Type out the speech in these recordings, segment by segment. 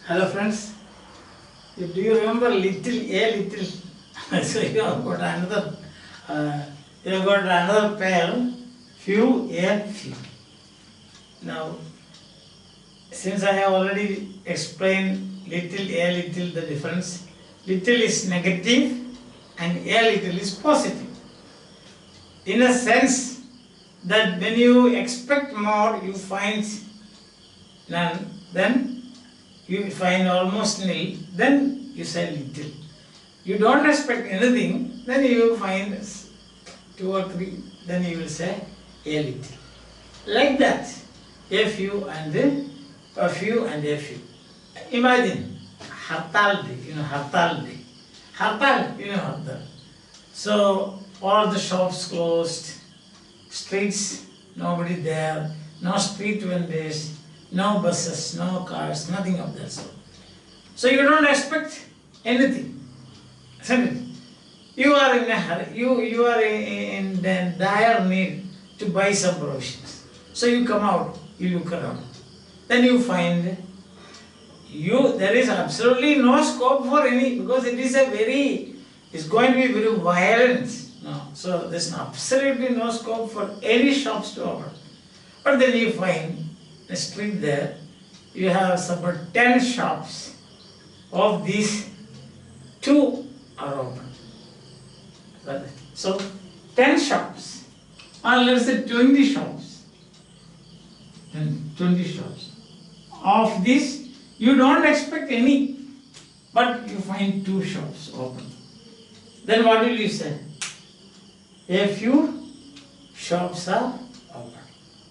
Hello friends, do you remember little? So you have got another pair, few, a few. Now, since I have already explained little, the difference, little is negative and a little is positive. In a sense that when you expect more, you find none, then you find almost nil, then you say little. You don't expect anything, then you find 2 or 3, then you will say a little. Like that, a few and a few and a few. Imagine Hartal day, Hartal day. Hartal, Hartal. So all the shops closed, streets, nobody there, no street vendors, no buses, no cars, nothing of that sort. So you don't expect anything, isn't it? You are in a hurry, you are in dire need to buy some provisions. So you come out, you look around. Then you find there is absolutely no scope for any, because it's going to be very violent. No. So there's absolutely no scope for any shops to open. But then you find a street there, you have about 10 shops. Of these, 2 are open. So 10 shops, or let's say 20 shops. And 20 shops. Of this, you don't expect any, but you find 2 shops open. Then what will you say? A few shops are open.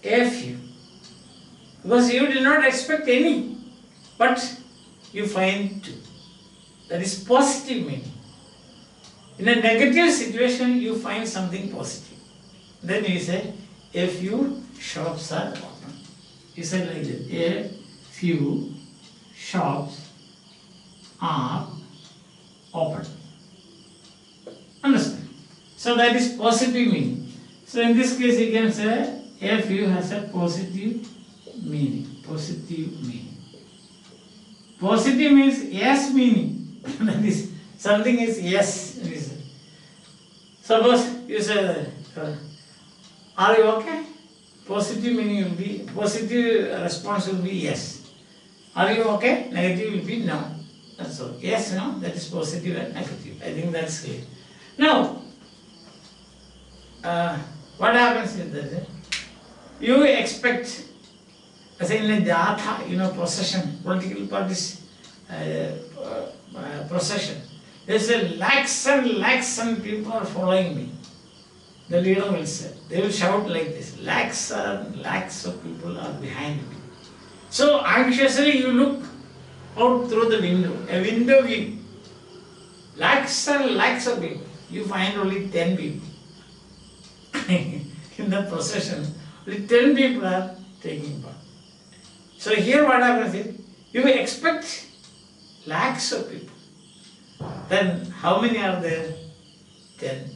A few. Because you did not expect any, but you find 2. That is positive meaning. In a negative situation, you find something positive. Then you say, a few shops are open. You say like this, a few shops are open. Understand? So that is positive meaning. So in this case, you can say, a few has a positive meaning. Positive meaning. Positive means yes meaning. That is, something is yes. Suppose you say, are you okay? Positive meaning will be, positive response will be yes. Are you okay? Negative will be no. That's all. Yes, no, that is positive and negative. I think that's clear. Now, what happens is that you expect, as in a jatha, procession, political parties procession. They say lakhs and people are following me. The leader will say, they will shout like this, lakhs and lakhs of people are behind me. So anxiously you look out through the window, a window view. Lakhs and lakhs of people. You find only 10 people. In the procession, only 10 people are taking part. So here what happens is, you expect lakhs of people. Then how many are there? 10.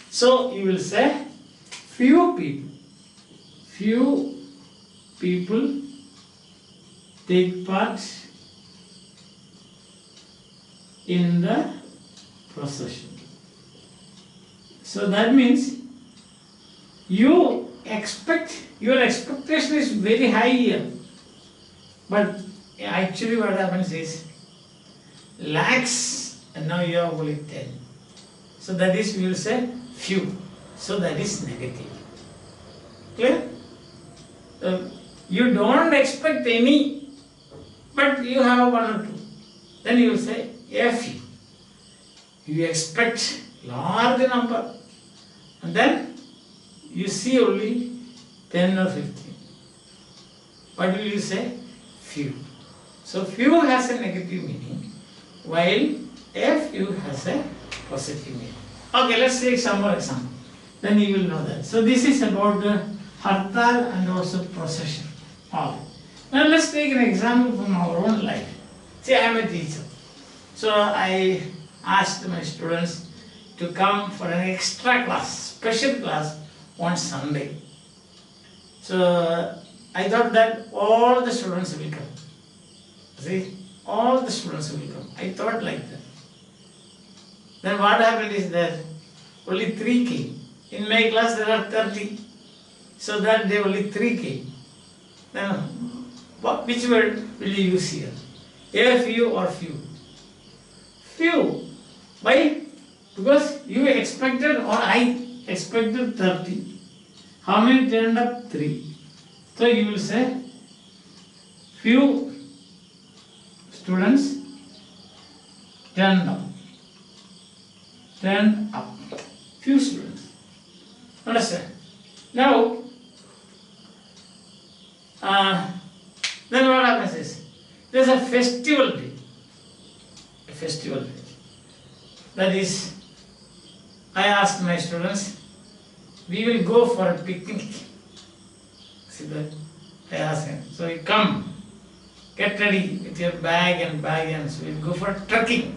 So you will say, few people. Few people take part in the procession. So that means your expectation is very high here. But actually what happens is, lakhs, and now you have only 10. So that is, we will say, few. So that is negative. Clear? You don't expect any, but you have 1 or 2. Then you will say, a few. You expect large number, and then you see only 10 or 15. What will you say? Few. So few has a negative meaning, while a few has a positive meaning. Okay, let's take some more example. Then you will know that. So this is about the hartal and also procession. All. Now let's take an example from our own life. See, I am a teacher. So I asked my students to come for an extra class, special class on Sunday. So I thought that all the students will come. See, all the students will come. I thought like that. Then what happened is that only 3 came. In my class there are 30. So that day only 3 came. Then which word will you use here? A few or few? Few. Why? Because you expected or I expected 30. How many turned up? 3. So you will say few students turned up. Turned up. Few students. Understand? Now, then what happens is, there is a festival day. A festival day. That is, I asked my students, we will go for a picnic. See that? I asked them. So you come, get ready with your bag and so we'll go for trekking.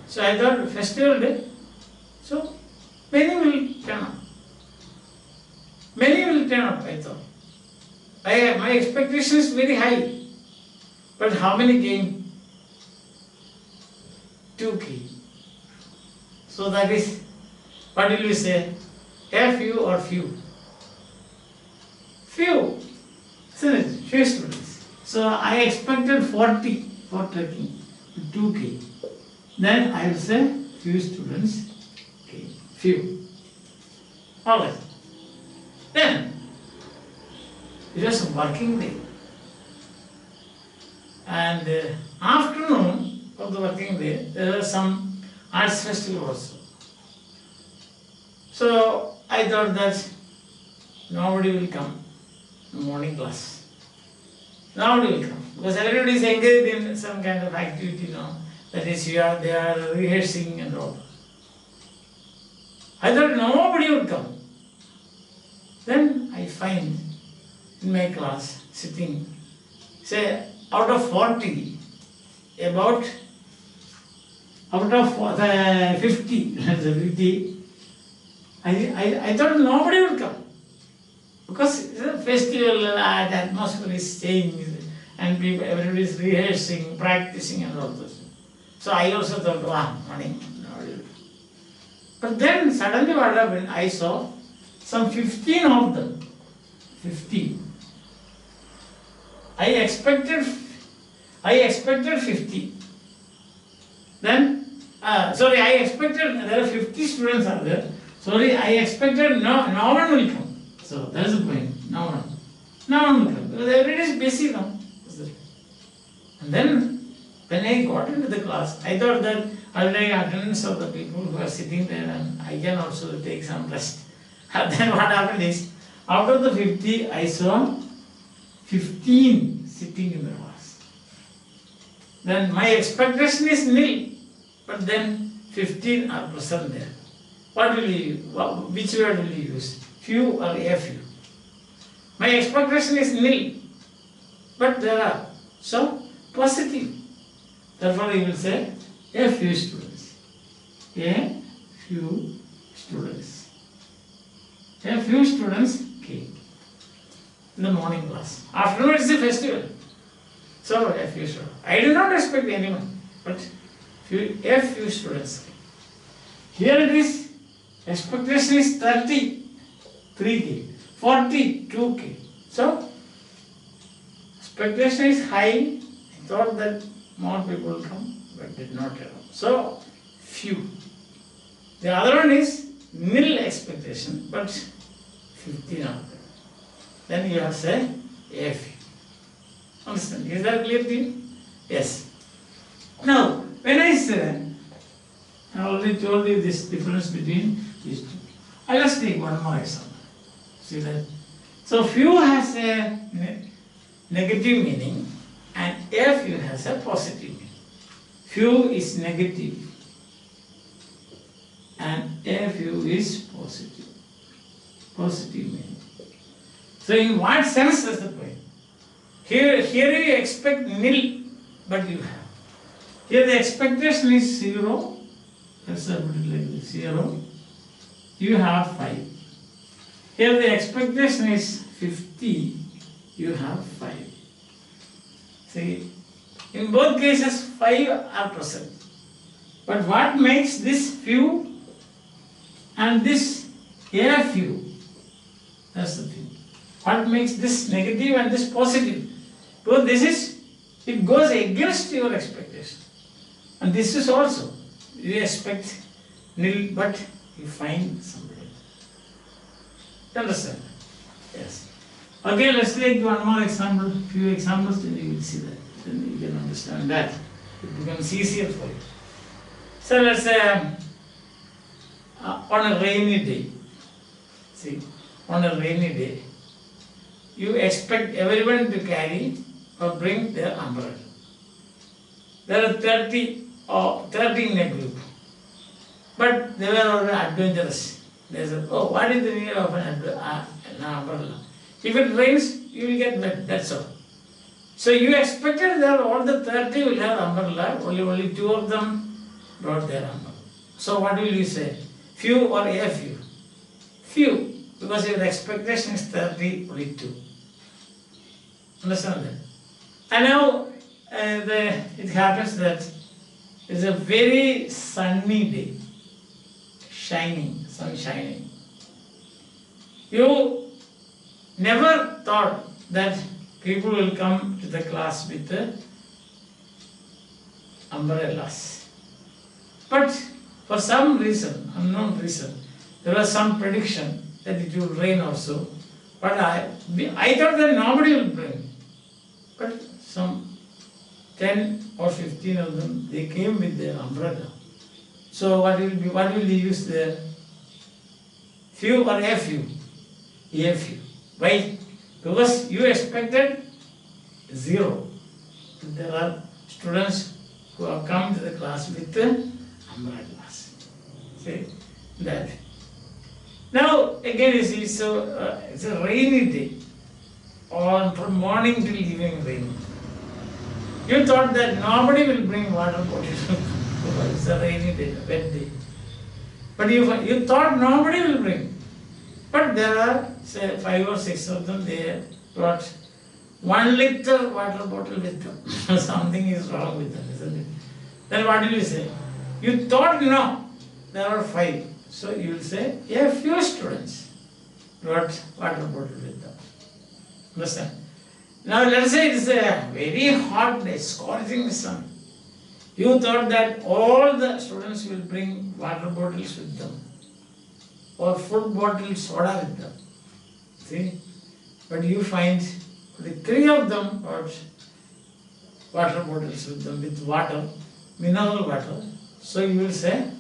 So I thought festival day. So many will turn up. Many will turn up, I thought. My expectation is very high. But how many came? 2 came. So that is, what will we say? A few or few? Few. Isn't it? Few students. So I expected 40 for trekking. 2 came. Then I will say few students came. Few. Alright. Then it was a working day. And afternoon of the working day, there was some arts festival also. So I thought that nobody will come in morning class. Nobody will come because everybody is engaged in some kind of activity now. That is, they are rehearsing and all. I thought nobody would come. Then I find in my class sitting, say out of 40, out of 50, I thought nobody would come. Because it's a festival, the atmosphere is changing and everybody is rehearsing, practicing and all those. So I also thought, wow, morning, nobody will come. But then suddenly what happened, I saw some 15 of them. 15. I expected 50. Then, I expected, there are 50 students are there. I expected no one will come. So that's the point, no one will come. Because everybody is busy now. And then, when I got into the class, I thought that I'll take attendance of the people who are sitting there and I can also take some rest. And then what happened is, out of the 50, I saw 15 sitting in the class. Then my expectation is nil, but then 15 are present there. Which word will you use? Few or a few? My expectation is nil, but there are. So, positive. Therefore, you will say a few students. A few students. A few students came in the morning class. Afterwards, it's a festival. So, a few students. I did not expect anyone, but a few students came. Here it is, expectation is 30, 3 came. 40, 2 came. So, expectation is high. I thought that more people will come, but did not come. So, few. The other one is nil expectation, but 15 are there. Then you have to say a few. Understand? Is that clear to you? Yes. Now, when I say, I already told you this difference between these two. Let's take one more example. See that? So, few has a negative meaning and a few has a positive meaning. Few is negative and a few is positive. Positive meaning. So, in what sense is the point? Here you expect nil, but you have. Here the expectation is 0. Let's put it like this, 0. You have 5. Here the expectation is 50. You have 5. See, In both cases, 5 are present. But what makes this few and this a few? That's the thing. What makes this negative and this positive? Because this is, it goes against your expectation. And this is also, you expect nil, but you find something. Understand? Yes. Okay, let's take one more example, few examples, then you will see that. Then you can understand that. It becomes easier for you. So let's say on a rainy day, see, on a rainy day, you expect everyone to carry or bring their umbrella. There are 30 in a group, but they were already adventurous. They said, oh, what is the need of an umbrella? If it rains, you will get wet, that's all. So you expected that all the 30 will have umbrella, only 2 of them brought their umbrella. So what will you say? Few or a few? Few, because your expectation is 30, only 2. Understand that? And now it happens that it's a very sunny day, sun shining. You never thought that people will come to the class with umbrellas. But for some reason, unknown reason, there was some prediction that it will rain also. But I thought that nobody will bring. But some 10 or 15 of them, they came with their umbrella. So what will they use there? Few or a few? A few. Why? Because you expected 0. There are students who have come to the class with umbrellas. See that. Now again you see, so it's a rainy day, or from morning till evening rain. You thought that nobody will bring water bottle because it's a rainy day, a wet day. But you thought nobody will bring. But there are, say, 5 or 6 of them, they brought 1 liter water bottle with them. Something is wrong with them, isn't it? Then what will you say? You thought, there are 5. So you will say, a few students brought water bottle with them. Understand? Now let us say it is a very hot day, scorching sun. You thought that all the students will bring water bottles with them, or full bottle soda with them. See? But you find only 3 of them brought water bottles with them, with water, mineral water. So you will say,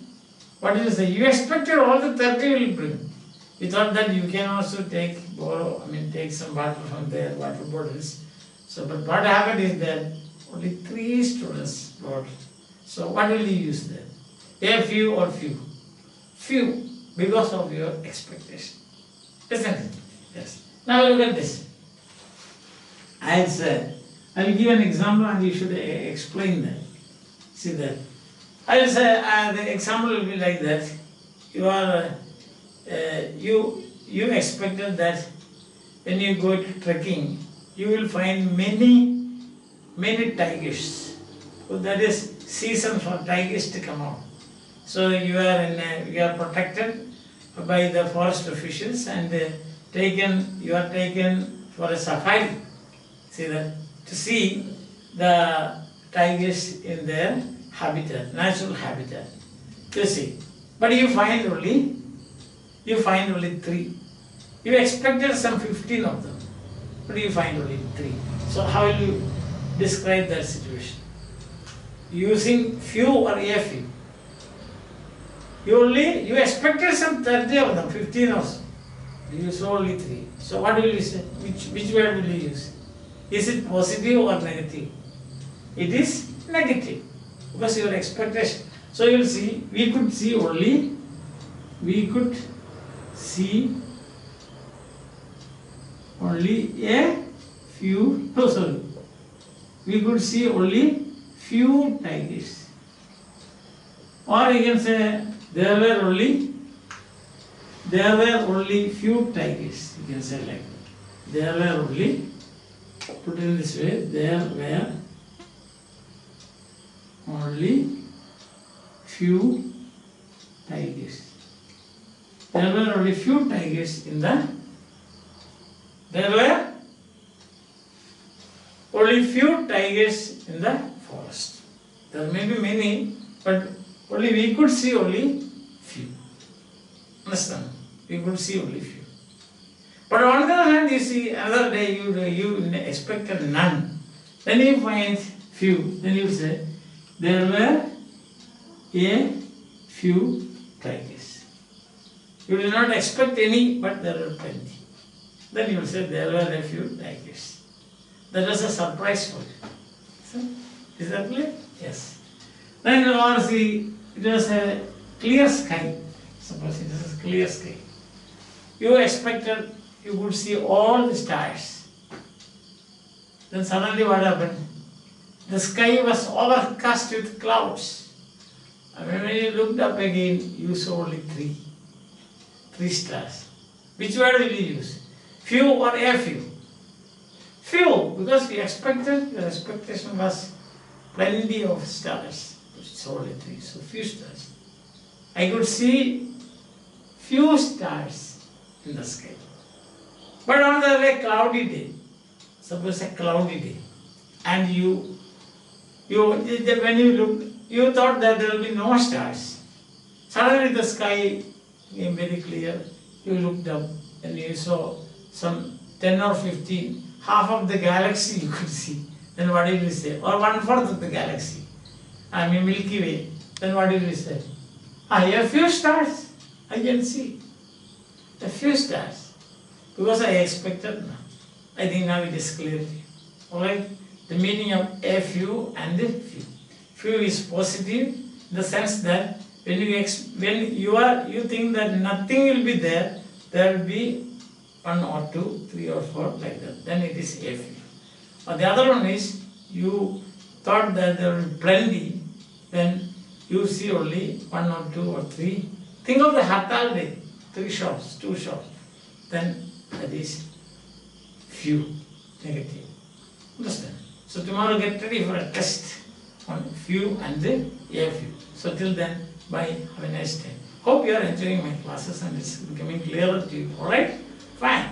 what do you say? You expected all the 30 will bring. You thought that you can also take some water from their water bottles. So, but what happened is that only 3 students brought. So what will you use there? A few or few? Few, because of your expectation. Isn't it? Yes. Now look at this. I will give an example and you should explain that. See that. I will say the example will be like that. You expected that when you go to trekking, you will find many tigers. So that is season for tigers to come out. So you are protected by the forest officials and you are taken for a safari. See that, to see the tigers in their habitat, natural habitat. You see, but you find only 3. You expected some 15 of them, but you find only 3. So how will you describe that situation? Using few or a few. You expected some 30 of them, 15 or so. You saw only 3. So what will you say? Which word will you use? Is it positive or negative? It is negative, because your expectation. So you will see, we could see only a few, we could see only few tigers. Or you can say, there were only few tigers. You can say like that. There were only, put it in this way, there were only few tigers. There were only few tigers in the. There were only few tigers in the forest. There may be many, but only we could see only few. Understand? We could see only few. But on the other hand, you see, another day you expected none. Then you find few. Then you say, there were a few tigers. You did not expect any, but there were plenty. Then you will say, there were a few tigers. That was a surprise for you. So, is that clear? Yes. Then you want to see, it was a clear sky. Suppose it is a clear sky. You expected you could see all the stars. Then suddenly what happened? The sky was overcast with clouds. And when you looked up again, you saw only three stars. Which word will you use? Few or a few? Few, because we expected, your expectation was plenty of stars. It's only three, so few stars. I could see few stars in the sky. But on the way, cloudy day, suppose a cloudy day, and when you looked, you thought that there will be no stars. Suddenly the sky became very clear. You looked up and you saw some 10 or 15, half of the galaxy you could see. Then what did we say? Or 1/4 of the galaxy. I mean Milky Way. Then what did we say? A few stars I can see. A few stars. Because I expected now. I think now it is clear to you. Alright? The meaning of a few and the few. Few is positive in the sense that when you think that nothing will be there, there will be 1 or 2, 3 or 4 like that. Then it is a few. Or the other one is you thought that there will be plenty, then you see only 1 or 2 or 3. Think of the Hartal day, 3 shops, 2 shops. Then that is few, negative. Understand? So tomorrow get ready for a test on few and the a few. So till then, bye, have a nice day. Hope you are enjoying my classes and it's becoming clearer to you. Alright? Fine.